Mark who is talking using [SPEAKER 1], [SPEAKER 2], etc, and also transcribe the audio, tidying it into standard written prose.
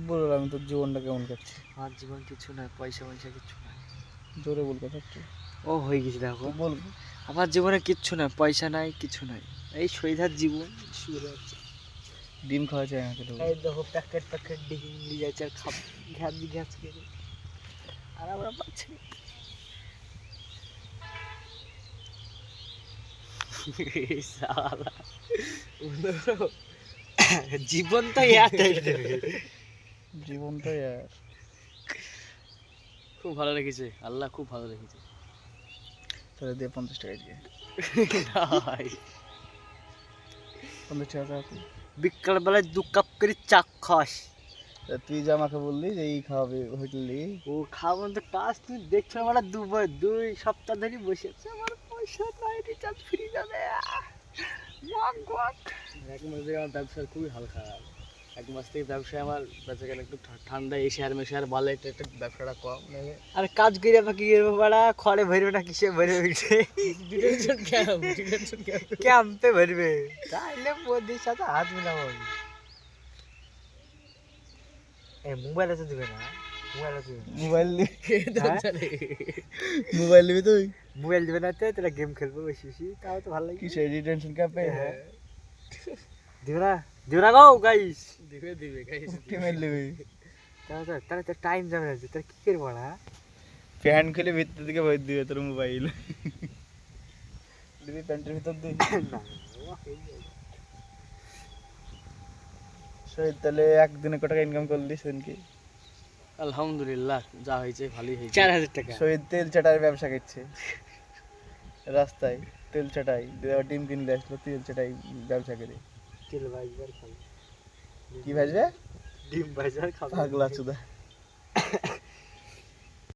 [SPEAKER 1] বললাম আমি তোর জীবনটা কেমন কাটছে।
[SPEAKER 2] আমার জীবন কিছু নয়, পয়সা পয়সা কিছু নয়।
[SPEAKER 1] জোরে বল কথা একটু।
[SPEAKER 2] ও হয়ে গেছে দেখো,
[SPEAKER 1] বল।
[SPEAKER 2] আমার জীবনে কিচ্ছু নয়, পয়সা নাই, কিছু নাই। এই সৈধার জীবন শুরু হচ্ছে।
[SPEAKER 1] ডিম খাওয়া যায় আমাকে তো।
[SPEAKER 2] এই দেখো প্যাকেট প্যাকেট ডিম নিয়ে যাচ্ছে আর খাব ঘ্যাচ ঘ্যাচ করে, আর আমরা পাচ্ছি না। শালা, জীবন তো একটাই দেবে।
[SPEAKER 1] জীবনটা আর
[SPEAKER 2] খুব ভালো লেগেছে, আল্লাহ খুব ভালো লেগেছে।
[SPEAKER 1] তাহলে দিয়ে 50 টাকা দিয়ে।
[SPEAKER 2] নাই,
[SPEAKER 1] 50 টাকা দাও তুই।
[SPEAKER 2] বিকালবেলায় 2 কাপ করে চা খাস।
[SPEAKER 1] তা তুই যে আমাকে বললি যে এই খাওয়াবে হোটেলে,
[SPEAKER 2] ও খাবো তো কাজ, তুই দেখছো আমরা 2 সপ্তাহ ধরে বসে আছে, আমার পয়সা নাই, রিচার্জ ফ্রি যাবে। এক মাস থেকে আমার ব্যবসার খুবই হাল খারাপ। এক মাস থেকে ব্যবসায় আমার বেচা কেন একটু ঠান্ডা, এসে আর মেশে আর ভালো, একটু ব্যবসাটা কম। আর কাজ করে বা কি করবো বাড়া, খড়ে ভরবে না কিসে ভরবে, ক্যাম্পে ভরবে, তাইলে মোদির সাথে হাত মিলাবো। মোবাইল আছে দিবে না, মোবাইল আছে,
[SPEAKER 1] মোবাইল
[SPEAKER 2] হ্যাঁ?
[SPEAKER 1] মোবাইল নিবি তুই?
[SPEAKER 2] মোবাইল দিবে না তো, তোরা গেম খেলবো বেশি বেশি, তাও তো ভালো লাগে।
[SPEAKER 1] কি সেই ডিটেনশন ক্যাম্পে?
[SPEAKER 2] হ্যাঁ, দিবে না, দিবে না গো গাইস, দিবে দিবে গাইস,
[SPEAKER 1] কি মেল নিবি?
[SPEAKER 2] তাহলে তো টাইম যাবে না, তোর কি করবো না?
[SPEAKER 1] প্যান্ট খুলে ভিতর দিকে ভর দিবে তোর মোবাইল। দিবি প্যান্টের ভিতর দিয়ে।
[SPEAKER 2] না,
[SPEAKER 1] শহীদ তাহলে একদিনে কত টাকা ইনকাম করলি সেদিনকে?
[SPEAKER 2] আলহামদুলিল্লাহ, যা হয়েছে ভালোই হয়েছে। 4000 টাকা।
[SPEAKER 1] শহীদ তেল চাটার ব্যবসা করছে রাস্তায়, তেল চাটাই ডিম কিনলে আসলো তেল চাটাই ব্যবসা করে।
[SPEAKER 2] তেল ভাজবার খাবো,
[SPEAKER 1] কি ভাজবে?
[SPEAKER 2] ডিম ভাজবার খাবো।
[SPEAKER 1] পাগলা চুদা।